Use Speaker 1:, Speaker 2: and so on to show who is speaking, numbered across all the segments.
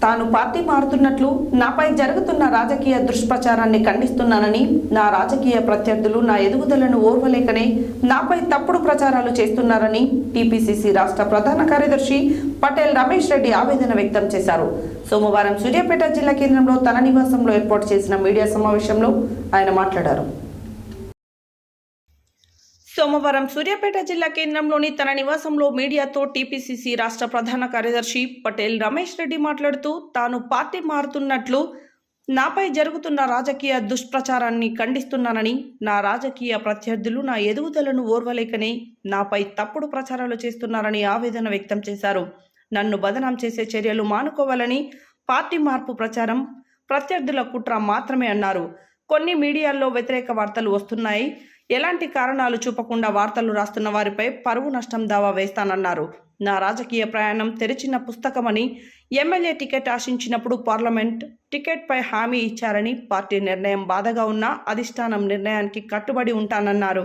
Speaker 1: తాను పార్టీ మారుతున్నట్లు నాపై జరుగుతున్న రాజకీయ దుష్ప్రచారాన్ని ఖండిస్తున్నానని, నా రాజకీయ ప్రత్యర్థులు నా ఎదుగుదలను ఓర్వలేకనే నాపై తప్పుడు ప్రచారాలు చేస్తున్నారని టీపీసీసీ రాష్ట్ర ప్రధాన కార్యదర్శి పటేల్ రమేష్ రెడ్డి ఆవేదన వ్యక్తం చేశారు. సోమవారం సూర్యాపేట జిల్లా కేంద్రంలో తన నివాసంలో ఏర్పాటు చేసిన మీడియా సమావేశంలో ఆయన మాట్లాడారు. సోమవారం సూర్యాపేట జిల్లా కేంద్రంలోని తన నివాసంలో మీడియాతో టీపీసీసీ రాష్ట్ర ప్రధాన కార్యదర్శి పటేల్ రమేష్ రెడ్డి మాట్లాడుతూ, తాను పార్టీ మారుతున్నట్లు నాపై జరుగుతున్న రాజకీయ దుష్ప్రచారాన్ని ఖండిస్తున్నానని, నా రాజకీయ ప్రత్యర్థులు నా ఎదుగుదలను ఓర్వలేకనే నాపై తప్పుడు ప్రచారాలు చేస్తున్నారని ఆవేదన వ్యక్తం చేశారు. నన్ను బదనాం చేసే చర్యలు మానుకోవాలని, పార్టీ మార్పు ప్రచారం ప్రత్యర్థుల కుట్ర మాత్రమే అన్నారు. కొన్ని మీడియాల్లో వ్యతిరేక వార్తలు వస్తున్నాయి. ఎలాంటి కారణాలు చూపకుండా వార్తలు రాస్తున్న వారిపై పరువు నష్టం దావా వేస్తానన్నారు. నా రాజకీయ ప్రయాణం తెరిచిన పుస్తకమని, ఎమ్మెల్యే టికెట్ ఆశించినప్పుడు పార్లమెంట్ టికెట్పై హామీ ఇచ్చారని, పార్టీ నిర్ణయం బాధగా ఉన్నా అధిష్టానం నిర్ణయానికి కట్టుబడి ఉంటానన్నారు.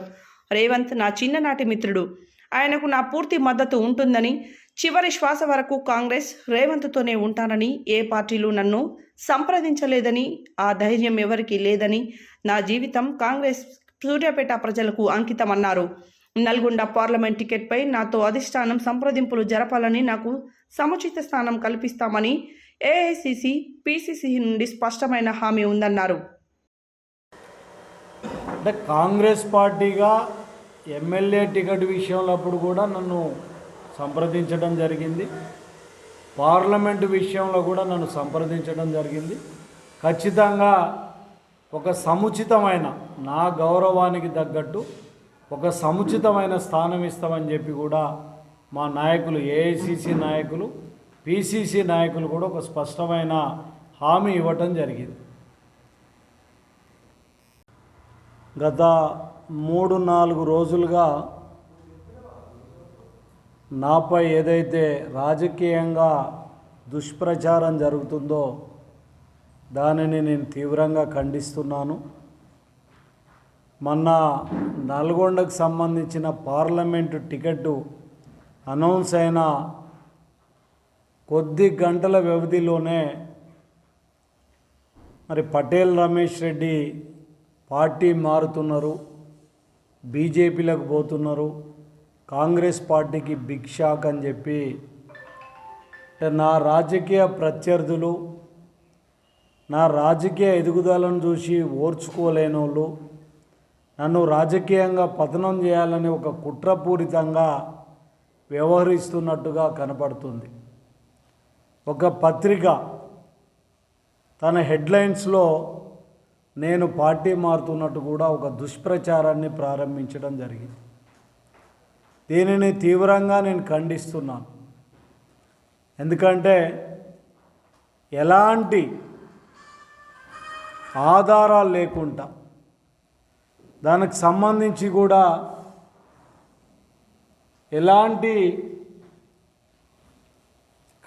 Speaker 1: రేవంత్ నా చిన్ననాటి మిత్రుడు, ఆయనకు నా పూర్తి మద్దతు ఉంటుందని, చివరి శ్వాస వరకు కాంగ్రెస్ రేవంత్తోనే ఉంటానని, ఏ పార్టీలు నన్ను సంప్రదించలేదని, ఆ ధైర్యం ఎవరికీ లేదని, నా జీవితం కాంగ్రెస్ సూర్యాపేట ప్రజలకు అంకితమన్నారు. నల్గొండ పార్లమెంట్ టికెట్పై నాతో అధిష్టానం సంప్రదింపులు జరపాలని, నాకు సముచిత స్థానం కల్పిస్తామని ఏఐసిసి, పిసిసి నుండి స్పష్టమైన హామీ ఉందన్నారు.
Speaker 2: అంటే కాంగ్రెస్ పార్టీగా ఎమ్మెల్యే టికెట్ విషయంలో అప్పుడు కూడా నన్ను సంప్రదించడం జరిగింది. పార్లమెంటు విషయంలో కూడా నన్ను సంప్రదించడం జరిగింది. ఖచ్చితంగా ఒక సముచితమైన, నా గౌరవానికి తగ్గట్టు ఒక సముచితమైన స్థానం ఇస్తామని చెప్పి కూడా మా నాయకులు, ఏఐసిసి నాయకులు, పిసిసి నాయకులు కూడా ఒక స్పష్టమైన హామీ ఇవ్వటం జరిగింది. గత 3-4 రోజులుగా నాపై ఏదైతే రాజకీయంగా దుష్ప్రచారం జరుగుతుందో దానిని నేను తీవ్రంగా ఖండిస్తున్నాను. మొన్న నల్గొండకు సంబంధించిన పార్లమెంటు టికెట్టు అనౌన్స్ అయిన కొద్ది గంటల వ్యవధిలోనే మరి పటేల్ రమేష్ రెడ్డి పార్టీ మారుతున్నారు, బీజేపీలకు పోతున్నారు, కాంగ్రెస్ పార్టీకి బిగ్ షాక్ అని చెప్పి నా రాజకీయ ప్రత్యర్థులు, నా రాజకీయ ఎదుగుదలను చూసి ఓర్చుకోలేని వాళ్ళు, నన్ను రాజకీయంగా పతనం చేయాలని ఒక కుట్రపూరితంగా వ్యవహరిస్తున్నట్టుగా కనపడుతుంది. ఒక పత్రిక తన హెడ్లైన్స్లో నేను పార్టీ మారుతున్నట్టు కూడా ఒక దుష్ప్రచారాన్ని ప్రారంభించడం జరిగింది. దీనిని తీవ్రంగా నేను ఖండిస్తున్నాను. ఎందుకంటే ఎలాంటి ఆధారాలు లేకుండా, దానికి సంబంధించి కూడా ఎలాంటి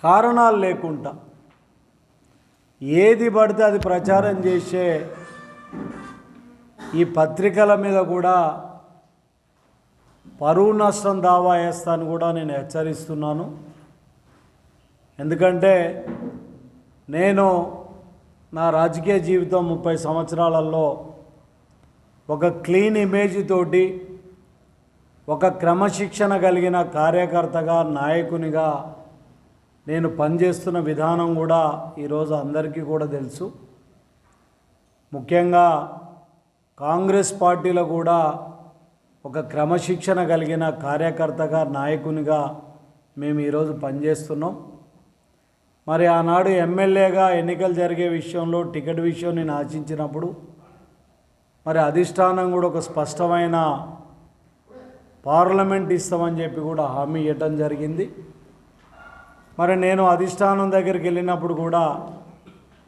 Speaker 2: కారణాలు లేకుండా ఏది పడితే అది ప్రచారం చేసే ఈ పత్రికల మీద కూడా పరువు నష్టం దావా వేస్తాను కూడా నేను హెచ్చరిస్తున్నాను. ఎందుకంటే నేను నా రాజకీయ జీవితం 30 సంవత్సరాలలో ఒక క్లీన్ ఇమేజ్ తోటి, ఒక క్రమశిక్షణ కలిగిన కార్యకర్తగా, నాయకునిగా నేను పనిచేస్తున్న విధానం కూడా ఈరోజు అందరికీ కూడా తెలుసు. ముఖ్యంగా కాంగ్రెస్ పార్టీలో కూడా ఒక క్రమశిక్షణ కలిగిన కార్యకర్తగా, నాయకునిగా మేము ఈరోజు పనిచేస్తున్నాం. మరి ఆనాడు ఎమ్మెల్యేగా ఎన్నికలు జరిగే విషయంలో, టికెట్ విషయం నేను ఆశించినప్పుడు మరి అధిష్టానం కూడా ఒక స్పష్టమైన పార్లమెంట్ ఇస్తామని చెప్పి కూడా హామీ ఇవ్వటం జరిగింది. మరి నేను అధిష్టానం దగ్గరికి వెళ్ళినప్పుడు కూడా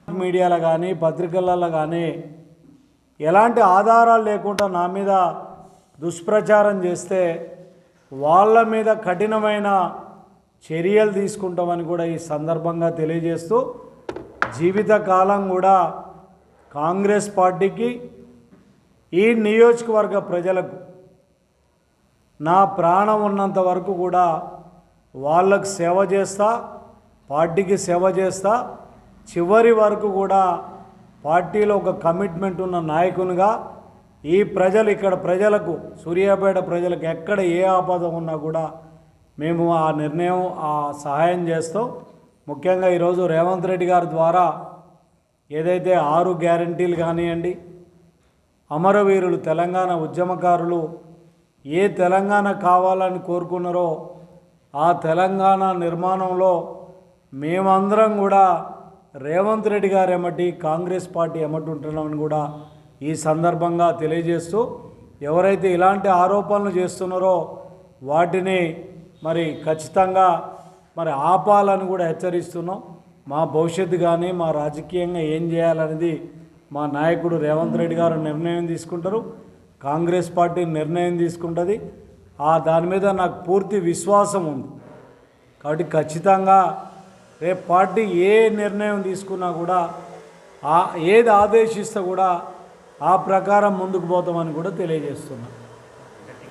Speaker 2: మీడియాలో కానీ, పత్రికలలో కానీ ఎలాంటి ఆధారాలు లేకుండా నా మీద దుష్ప్రచారం చేస్తే వాళ్ళ మీద కఠినమైన చర్యలు తీసుకుంటామని కూడా ఈ సందర్భంగా తెలియజేస్తూ, జీవితకాలం కూడా కాంగ్రెస్ పార్టీకి, ఈ నియోజకవర్గ ప్రజలకు నా ప్రాణం ఉన్నంత వరకు కూడా వాళ్ళకు సేవ చేస్తా, పార్టీకి సేవ చేస్తా, చివరి వరకు కూడా పార్టీలో ఒక కమిట్మెంట్ ఉన్న నాయకునిగా ఈ ప్రజలు ఇక్కడ ప్రజలకు సూర్యాపేట ప్రజలకు ఎక్కడ ఏ ఆపద ఉన్నా కూడా మేము ఆ నిర్ణయం ఆ సహాయం చేస్తాం. ముఖ్యంగా ఈరోజు రేవంత్ రెడ్డి గారి ద్వారా ఏదైతే 6 గ్యారంటీలు కానివ్వండి, అమరవీరులు తెలంగాణ ఉద్యమకారులు ఏ తెలంగాణ కావాలని కోరుకున్నారో ఆ తెలంగాణ నిర్మాణంలో మేమందరం కూడా రేవంత్ రెడ్డి గారు ఎమ్మటి కాంగ్రెస్ పార్టీ ఎమ్మటి ఉంటున్నామని కూడా ఈ సందర్భంగా తెలియజేస్తూ, ఎవరైతే ఇలాంటి ఆరోపణలు చేస్తున్నారో వాటిని మరి ఖచ్చితంగా మరి ఆపాలని కూడా హెచ్చరిస్తున్నాం. మా భవిష్యత్తు కానీ మా రాజకీయంగా ఏం చేయాలనేది మా నాయకుడు రేవంత్ రెడ్డి గారు నిర్ణయం తీసుకుంటారు, కాంగ్రెస్ పార్టీ నిర్ణయం తీసుకుంటుంది. దాని మీద నాకు పూర్తి విశ్వాసం ఉంది. కాబట్టి ఖచ్చితంగా రేపు పార్టీ ఏ నిర్ణయం తీసుకున్నా కూడా ఏది ఆదేశిస్తే కూడా ఆ ప్రకారం ముందుకు పోతామని కూడా తెలియజేస్తున్నాను.